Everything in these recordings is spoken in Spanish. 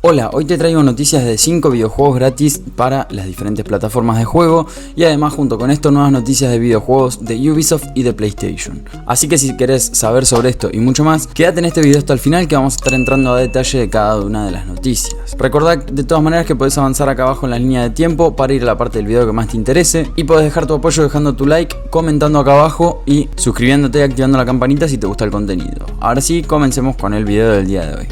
Hola, hoy te traigo noticias de 5 videojuegos gratis para las diferentes plataformas de juego y además junto con esto nuevas noticias de videojuegos de Ubisoft y de PlayStation. Así que si querés saber sobre esto y mucho más, quédate en este video hasta el final que vamos a estar entrando a detalle de cada una de las noticias. Recordad de todas maneras que podés avanzar acá abajo en la línea de tiempo para ir a la parte del video que más te interese y podés dejar tu apoyo dejando tu like, comentando acá abajo y suscribiéndote y activando la campanita si te gusta el contenido. Ahora sí, comencemos con el video del día de hoy.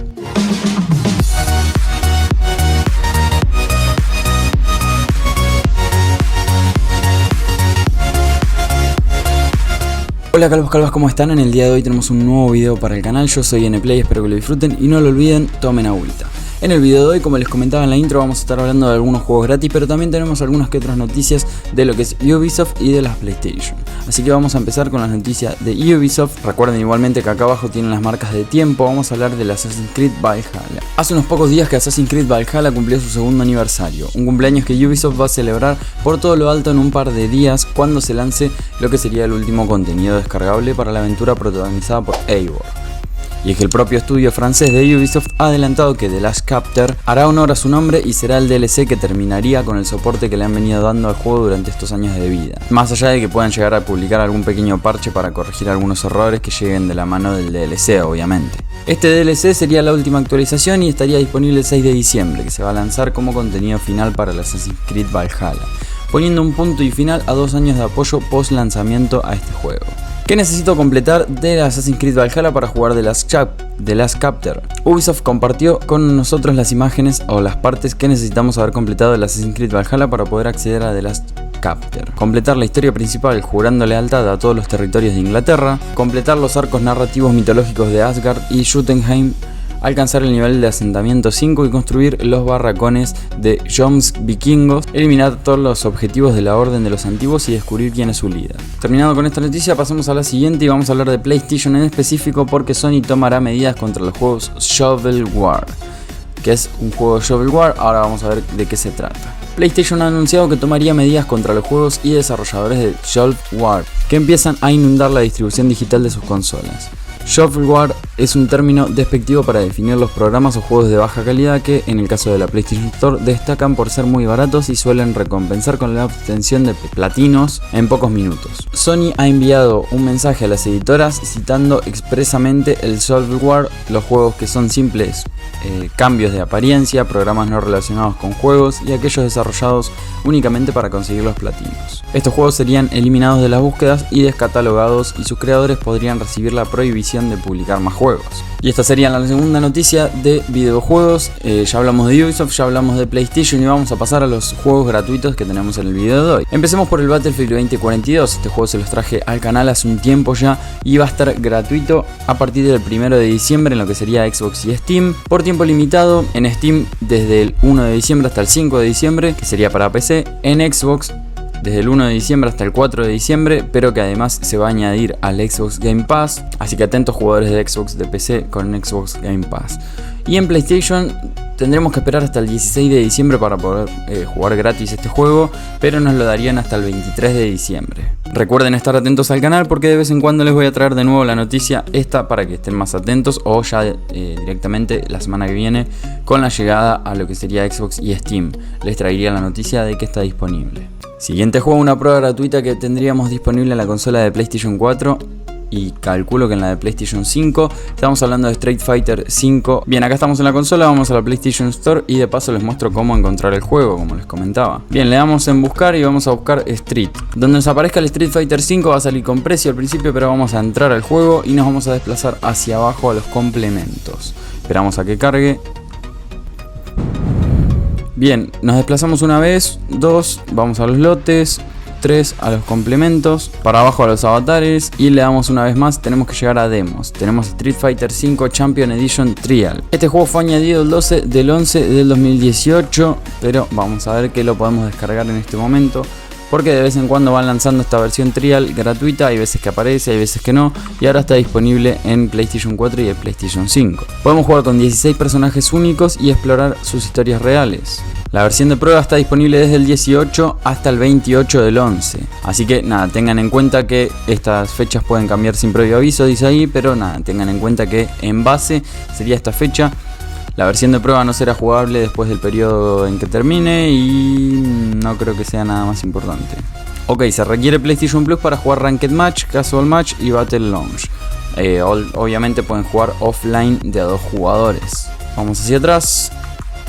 Hola calvos, ¿cómo están? En el día de hoy tenemos un nuevo video para el canal. Yo soy NPlay, espero que lo disfruten y no lo olviden, tomen agüita. En el video de hoy, como les comentaba en la intro, vamos a estar hablando de algunos juegos gratis, pero también tenemos algunas que otras noticias de lo que es Ubisoft y de las PlayStation. Así que vamos a empezar con las noticias de Ubisoft. Recuerden igualmente que acá abajo tienen las marcas de tiempo. Vamos a hablar del Assassin's Creed Valhalla. Hace unos pocos días que Assassin's Creed Valhalla cumplió su segundo aniversario, un cumpleaños que Ubisoft va a celebrar por todo lo alto en un par de días cuando se lance lo que sería el último contenido descargable para la aventura protagonizada por Eivor. Y es que el propio estudio francés de Ubisoft ha adelantado que The Last Chapter hará honor a su nombre y será el DLC que terminaría con el soporte que le han venido dando al juego durante estos años de vida. Más allá de que puedan llegar a publicar algún pequeño parche para corregir algunos errores que lleguen de la mano del DLC, obviamente. Este DLC sería la última actualización y estaría disponible el 6 de diciembre, que se va a lanzar como contenido final para el Assassin's Creed Valhalla, poniendo un punto y final a 2 años de apoyo post lanzamiento a este juego. ¿Qué necesito completar de Assassin's Creed Valhalla para jugar The Last Chapter? Ubisoft compartió con nosotros las imágenes o las partes que necesitamos haber completado del Assassin's Creed Valhalla para poder acceder a The Last Chapter. Completar la historia principal jurando lealtad a todos los territorios de Inglaterra, completar los arcos narrativos mitológicos de Asgard y Jotunheim, alcanzar el nivel de asentamiento 5 y construir los barracones de Joms vikingos, eliminar todos los objetivos de la Orden de los Antiguos y descubrir quién es su líder. Terminado con esta noticia, pasamos a la siguiente y vamos a hablar de PlayStation en específico porque Sony tomará medidas contra los juegos Shovelware, que es un juego de Shovelware. Ahora vamos a ver de qué se trata. PlayStation ha anunciado que tomaría medidas contra los juegos y desarrolladores de Shovelware que empiezan a inundar la distribución digital de sus consolas. Shovelware es un término despectivo para definir los programas o juegos de baja calidad que, en el caso de la PlayStation Store, destacan por ser muy baratos y suelen recompensar con la obtención de platinos en pocos minutos. Sony ha enviado un mensaje a las editoras citando expresamente el Shovelware, los juegos que son simples cambios de apariencia, programas no relacionados con juegos y aquellos desarrollados únicamente para conseguir los platinos. Estos juegos serían eliminados de las búsquedas y descatalogados y sus creadores podrían recibir la prohibición de publicar más juegos. Y esta sería la segunda noticia de videojuegos. Ya hablamos de Ubisoft, ya hablamos de PlayStation y vamos a pasar a los juegos gratuitos que tenemos en el video de hoy. Empecemos por el Battlefield 2042. Este juego se los traje al canal hace un tiempo ya y va a estar gratuito a partir del 1 de diciembre en lo que sería Xbox y Steam. Por tiempo limitado en Steam desde el 1 de diciembre hasta el 5 de diciembre, que sería para PC. En Xbox desde el 1 de diciembre hasta el 4 de diciembre, pero que además se va a añadir al Xbox Game Pass, así que atentos jugadores de Xbox de PC con Xbox Game Pass. Y en PlayStation tendremos que esperar hasta el 16 de diciembre para poder jugar gratis este juego, pero nos lo darían hasta el 23 de diciembre. Recuerden estar atentos al canal porque de vez en cuando les voy a traer de nuevo la noticia esta para que estén más atentos, o ya directamente la semana que viene con la llegada a lo que sería Xbox y Steam les traería la noticia de que está disponible. Siguiente juego, una prueba gratuita que tendríamos disponible en la consola de PlayStation 4 y calculo que en la de PlayStation 5. Estamos hablando de Street Fighter V. Bien, acá estamos en la consola, vamos a la PlayStation Store y de paso les muestro cómo encontrar el juego, como les comentaba. Bien, le damos en buscar y vamos a buscar Street. Donde nos aparezca el Street Fighter V va a salir con precio al principio, pero vamos a entrar al juego y nos vamos a desplazar hacia abajo a los complementos. Esperamos a que cargue. Bien, nos desplazamos una vez, 2, vamos a los lotes, 3 a los complementos, para abajo a los avatares y le damos una vez más, tenemos que llegar a demos. Tenemos Street Fighter V Champion Edition Trial. Este juego fue añadido el 12 del 11 del 2018, pero vamos a ver que lo podemos descargar en este momento, porque de vez en cuando van lanzando esta versión trial gratuita, hay veces que aparece, hay veces que no, y ahora está disponible en PlayStation 4 y el PlayStation 5. Podemos jugar con 16 personajes únicos y explorar sus historias reales. La versión de prueba está disponible desde el 18 hasta el 28 del 11. Así que nada, tengan en cuenta que estas fechas pueden cambiar sin previo aviso, dice ahí, pero nada, tengan en cuenta que en base sería esta fecha La versión de prueba no será jugable después del periodo en que termine y no creo que sea nada más importante. Ok, se requiere PlayStation Plus para jugar Ranked Match, Casual Match y Battle Launch. Obviamente pueden jugar offline de a 2 jugadores. Vamos hacia atrás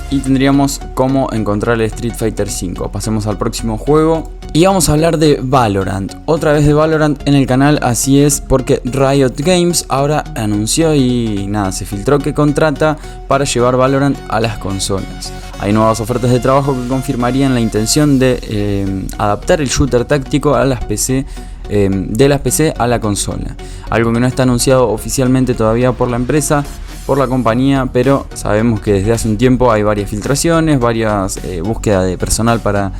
y tendríamos cómo encontrar el Street Fighter V. Pasemos al próximo juego. Y vamos a hablar de Valorant, otra vez de Valorant en el canal, así es porque Riot Games ahora anunció y nada, se filtró que contrata para llevar Valorant a las consolas. Hay nuevas ofertas de trabajo que confirmarían la intención de adaptar el shooter táctico a las PC, de las PC a la consola. Algo que no está anunciado oficialmente todavía por la empresa, por la compañía, pero sabemos que desde hace un tiempo hay varias filtraciones, varias búsquedas de personal para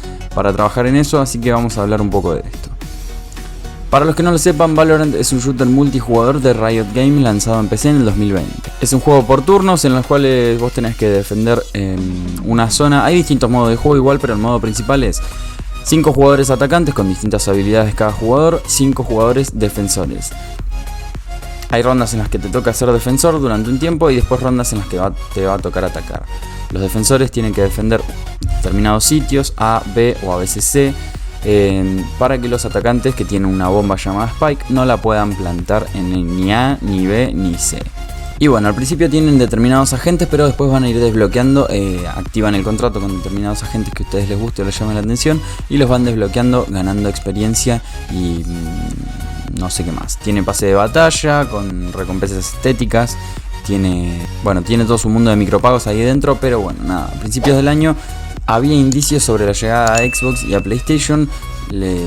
trabajar en eso, así que vamos a hablar un poco de esto. Para los que no lo sepan, Valorant es un shooter multijugador de Riot Games lanzado en PC en el 2020. Es un juego por turnos en los cuales vos tenés que defender una zona. Hay distintos modos de juego igual, pero el modo principal es 5 jugadores atacantes con distintas habilidades cada jugador, 5 jugadores defensores. Hay rondas en las que te toca ser defensor durante un tiempo y después rondas en las que te va a tocar atacar. Los defensores tienen que defender determinados sitios, A, B o a veces C, para que los atacantes que tienen una bomba llamada Spike no la puedan plantar en ni A, ni B, ni C. Y bueno, al principio tienen determinados agentes, pero después van a ir desbloqueando, activan el contrato con determinados agentes que a ustedes les guste o les llame la atención y los van desbloqueando, ganando experiencia y no sé qué más. Tiene pase de batalla con recompensas estéticas, tiene todo su mundo de micropagos ahí dentro, pero bueno, nada, a principios del año había indicios sobre la llegada a Xbox y a PlayStation.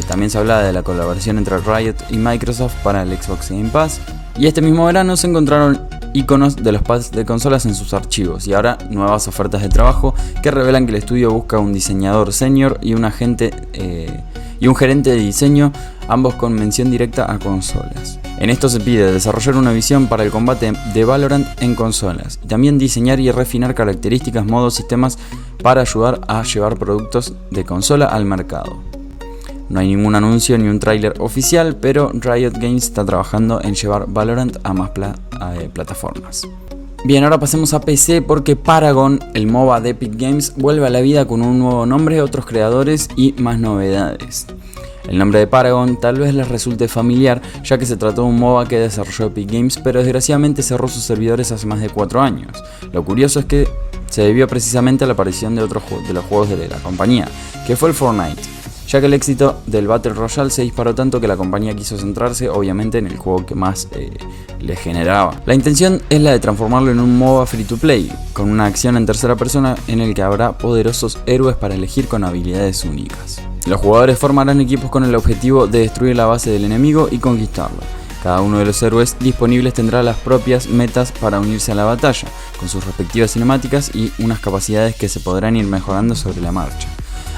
También se hablaba de la colaboración entre Riot y Microsoft para el Xbox Game Pass. Y este mismo verano se encontraron iconos de los pads de consolas en sus archivos y ahora nuevas ofertas de trabajo que revelan que el estudio busca un diseñador senior y un gerente de diseño, ambos con mención directa a consolas. En esto se pide desarrollar una visión para el combate de Valorant en consolas y también diseñar y refinar características, modos, sistemas para ayudar a llevar productos de consola al mercado. No hay ningún anuncio ni un tráiler oficial, pero Riot Games está trabajando en llevar Valorant a más plataformas. Bien, ahora pasemos a PC porque Paragon, el MOBA de Epic Games, vuelve a la vida con un nuevo nombre, otros creadores y más novedades. El nombre de Paragon tal vez les resulte familiar, ya que se trató de un MOBA que desarrolló Epic Games, pero desgraciadamente cerró sus servidores hace más de 4 años. Lo curioso es que se debió precisamente a la aparición de otros de los juegos de la compañía, que fue el Fortnite, ya que el éxito del Battle Royale se disparó tanto que la compañía quiso centrarse obviamente en el juego que más le generaba. La intención es la de transformarlo en un MOBA free to play, con una acción en tercera persona en el que habrá poderosos héroes para elegir con habilidades únicas. Los jugadores formarán equipos con el objetivo de destruir la base del enemigo y conquistarlo. Cada uno de los héroes disponibles tendrá las propias metas para unirse a la batalla, con sus respectivas cinemáticas y unas capacidades que se podrán ir mejorando sobre la marcha.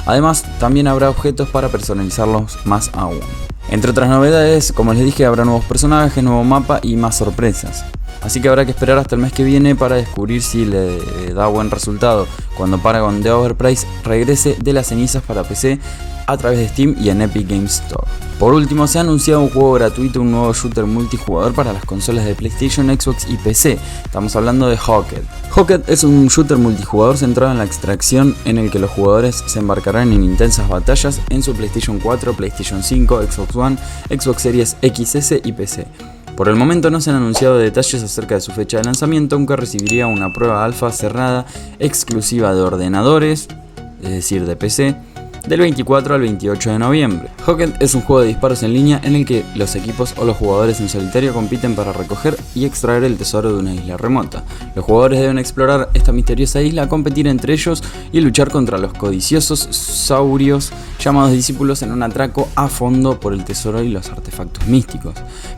Además, también habrá objetos para personalizarlos más aún. Entre otras novedades, como les dije, habrá nuevos personajes, nuevo mapa y más sorpresas. Así que habrá que esperar hasta el mes que viene para descubrir si le da buen resultado cuando Paragon The Overprice regrese de las cenizas para PC a través de Steam y en Epic Games Store. Por último, se ha anunciado un juego gratuito, un nuevo shooter multijugador para las consolas de PlayStation, Xbox y PC. Estamos hablando de Hocked. Hocked es un shooter multijugador centrado en la extracción, en el que los jugadores se embarcarán en intensas batallas en su PlayStation 4, PlayStation 5, Xbox One, Xbox Series XS y PC. Por el momento no se han anunciado detalles acerca de su fecha de lanzamiento, aunque recibiría una prueba alfa cerrada exclusiva de ordenadores, es decir de PC, del 24 al 28 de noviembre. Hocked es un juego de disparos en línea en el que los equipos o los jugadores en solitario compiten para recoger y extraer el tesoro de una isla remota. Los jugadores deben explorar esta misteriosa isla, competir entre ellos y luchar contra los codiciosos saurios llamados discípulos en un atraco a fondo por el tesoro y los artefactos místicos.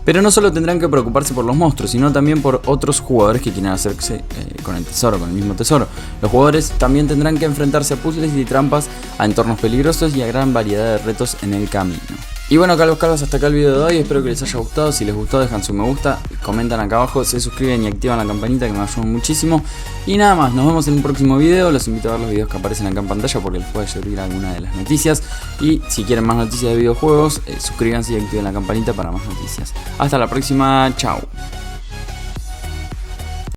Pero no solo tendrán que preocuparse por los monstruos, sino también por otros jugadores que quieran hacerse con el tesoro, con el mismo tesoro. Los jugadores también tendrán que enfrentarse a puzzles y trampas, a entornos peligrosos y a gran variedad de retos en el camino. Y bueno, Carlos, hasta acá el video de hoy, espero que les haya gustado. Si les gustó, dejan su me gusta, comentan acá abajo, se suscriben y activan la campanita que me ayudan muchísimo. Y nada más, nos vemos en un próximo video. Los invito a ver los videos que aparecen acá en pantalla porque les puede servir alguna de las noticias. Y si quieren más noticias de videojuegos, suscríbanse y activen la campanita para más noticias. Hasta la próxima, chao.